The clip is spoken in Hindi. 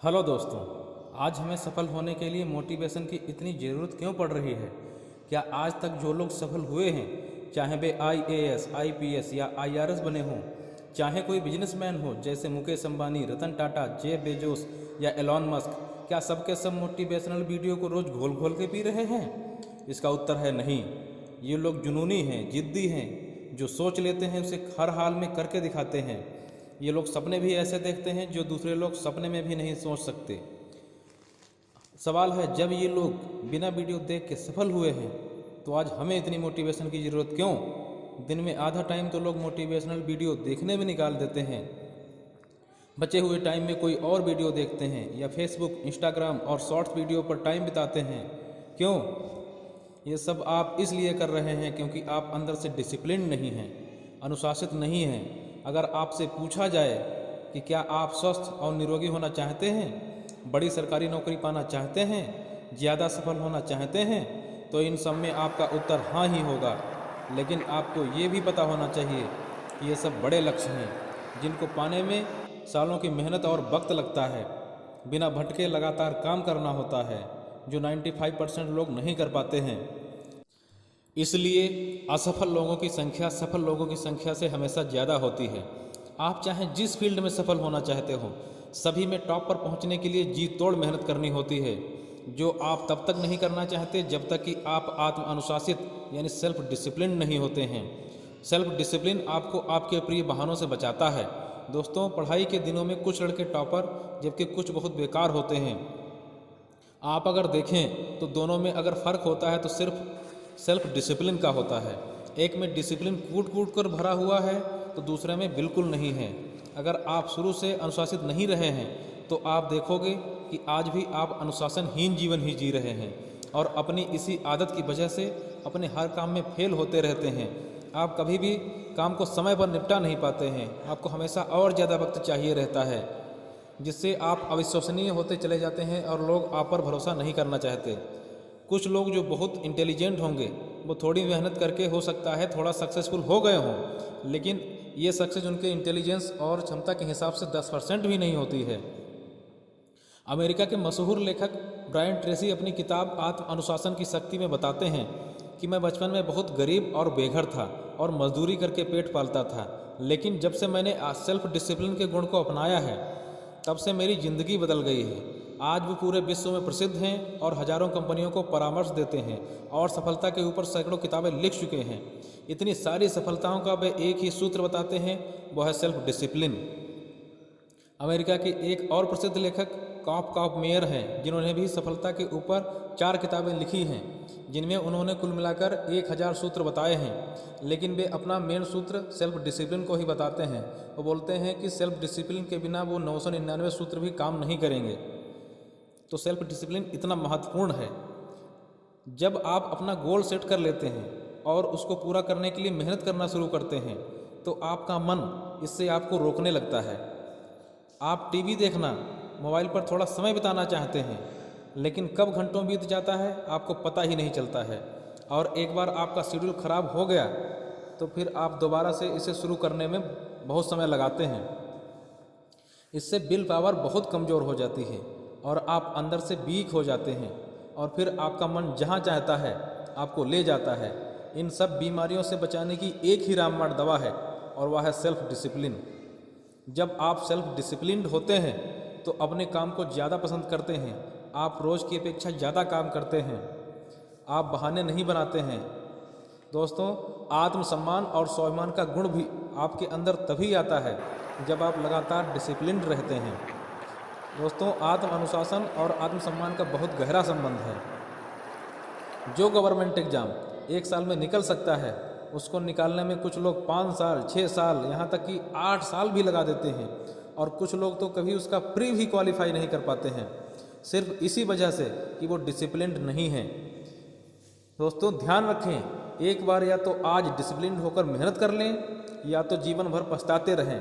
हेलो दोस्तों, आज हमें सफल होने के लिए मोटिवेशन की इतनी ज़रूरत क्यों पड़ रही है? क्या आज तक जो लोग सफल हुए हैं, चाहे वे आईएएस, आईपीएस या आईआरएस बने हों, चाहे कोई बिजनेसमैन हो जैसे मुकेश अंबानी, रतन टाटा, जेफ बेजोस या एलॉन मस्क, क्या सबके सब मोटिवेशनल वीडियो को रोज़ घोल घोल के पी रहे हैं? इसका उत्तर है नहीं। ये लोग जुनूनी हैं, जिद्दी हैं, जो सोच लेते हैं उसे हर हाल में करके दिखाते हैं। ये लोग सपने भी ऐसे देखते हैं जो दूसरे लोग सपने में भी नहीं सोच सकते। सवाल है, जब ये लोग बिना वीडियो देख के सफल हुए हैं तो आज हमें इतनी मोटिवेशन की ज़रूरत क्यों? दिन में आधा टाइम तो लोग मोटिवेशनल वीडियो देखने में निकाल देते हैं, बचे हुए टाइम में कोई और वीडियो देखते हैं या फेसबुक, इंस्टाग्राम और शॉर्ट्स वीडियो पर टाइम बिताते हैं। क्यों? ये सब आप इसलिए कर रहे हैं क्योंकि आप अंदर से डिसिप्लिन नहीं हैं, अनुशासित नहीं हैं। अगर आपसे पूछा जाए कि क्या आप स्वस्थ और निरोगी होना चाहते हैं, बड़ी सरकारी नौकरी पाना चाहते हैं, ज़्यादा सफल होना चाहते हैं, तो इन सब में आपका उत्तर हाँ ही होगा। लेकिन आपको ये भी पता होना चाहिए कि ये सब बड़े लक्ष्य हैं जिनको पाने में सालों की मेहनत और वक्त लगता है। बिना भटके लगातार काम करना होता है, जो 95% लोग नहीं कर पाते हैं। इसलिए असफल लोगों की संख्या सफल लोगों की संख्या से हमेशा ज़्यादा होती है। आप चाहे जिस फील्ड में सफल होना चाहते हो, सभी में टॉप पर पहुंचने के लिए जी तोड़ मेहनत करनी होती है, जो आप तब तक नहीं करना चाहते जब तक कि आप आत्म अनुशासित यानी सेल्फ डिसिप्लिन नहीं होते हैं। सेल्फ डिसिप्लिन आपको आपके प्रिय बहानों से बचाता है। दोस्तों, पढ़ाई के दिनों में कुछ लड़के टॉपर जबकि कुछ बहुत बेकार होते हैं। आप अगर देखें तो दोनों में अगर फ़र्क होता है तो सिर्फ सेल्फ डिसिप्लिन का होता है। एक में डिसिप्लिन कूट कूट कर भरा हुआ है तो दूसरे में बिल्कुल नहीं है। अगर आप शुरू से अनुशासित नहीं रहे हैं तो आप देखोगे कि आज भी आप अनुशासनहीन जीवन ही जी रहे हैं और अपनी इसी आदत की वजह से अपने हर काम में फेल होते रहते हैं। आप कभी भी काम को समय पर निपटा नहीं पाते हैं, आपको हमेशा और ज़्यादा वक्त चाहिए रहता है, जिससे आप अविश्वसनीय होते चले जाते हैं और लोग आप पर भरोसा नहीं करना चाहते। कुछ लोग जो बहुत इंटेलिजेंट होंगे वो थोड़ी मेहनत करके हो सकता है थोड़ा सक्सेसफुल हो गए हों, लेकिन ये सक्सेस उनके इंटेलिजेंस और क्षमता के हिसाब से 10% भी नहीं होती है। अमेरिका के मशहूर लेखक ब्रायन ट्रेसी अपनी किताब आत्म अनुशासन की शक्ति में बताते हैं कि मैं बचपन में बहुत गरीब और बेघर था और मजदूरी करके पेट पालता था, लेकिन जब से मैंने सेल्फ डिसिप्लिन के गुण को अपनाया है तब से मेरी ज़िंदगी बदल गई है। आज वो पूरे विश्व में प्रसिद्ध हैं और हज़ारों कंपनियों को परामर्श देते हैं और सफलता के ऊपर सैकड़ों किताबें लिख चुके हैं। इतनी सारी सफलताओं का वे एक ही सूत्र बताते हैं, वो है सेल्फ डिसिप्लिन। अमेरिका के एक और प्रसिद्ध लेखक कॉप मेयर हैं, जिन्होंने भी सफलता के ऊपर 4 किताबें लिखी हैं, जिनमें उन्होंने कुल मिलाकर 1000 सूत्र बताए हैं। लेकिन वे अपना मेन सूत्र सेल्फ डिसिप्लिन को ही बताते हैं। वो बोलते हैं कि सेल्फ डिसिप्लिन के बिना वो 999 सूत्र भी काम नहीं करेंगे। तो सेल्फ डिसिप्लिन इतना महत्वपूर्ण है। जब आप अपना गोल सेट कर लेते हैं और उसको पूरा करने के लिए मेहनत करना शुरू करते हैं तो आपका मन इससे आपको रोकने लगता है। आप टीवी देखना, मोबाइल पर थोड़ा समय बिताना चाहते हैं, लेकिन कब घंटों बीत जाता है आपको पता ही नहीं चलता है। और एक बार आपका शेड्यूल ख़राब हो गया तो फिर आप दोबारा से इसे शुरू करने में बहुत समय लगाते हैं। इससे विल पावर बहुत कमज़ोर हो जाती है और आप अंदर से वीक हो जाते हैं और फिर आपका मन जहाँ चाहता है आपको ले जाता है। इन सब बीमारियों से बचाने की एक ही रामबाण दवा है और वह है सेल्फ डिसिप्लिन। जब आप सेल्फ डिसिप्लिन्ड होते हैं तो अपने काम को ज़्यादा पसंद करते हैं, आप रोज़ की अपेक्षा ज़्यादा काम करते हैं, आप बहाने नहीं बनाते हैं। दोस्तों, आत्मसम्मान और स्वाभिमान का गुण भी आपके अंदर तभी आता है जब आप लगातार डिसिप्लिन्ड रहते हैं। दोस्तों, आत्म अनुशासन और आत्मसम्मान का बहुत गहरा संबंध है। जो गवर्नमेंट एग्ज़ाम 1 साल में निकल सकता है, उसको निकालने में कुछ लोग 5 साल, 6 साल, यहाँ तक कि 8 साल भी लगा देते हैं और कुछ लोग तो कभी उसका प्री भी क्वालिफाई नहीं कर पाते हैं, सिर्फ इसी वजह से कि वो डिसिप्लिन्ड नहीं हैं। दोस्तों, ध्यान रखें, एक बार या तो आज डिसिप्लिन्ड होकर मेहनत कर लें या तो जीवन भर पछताते रहें।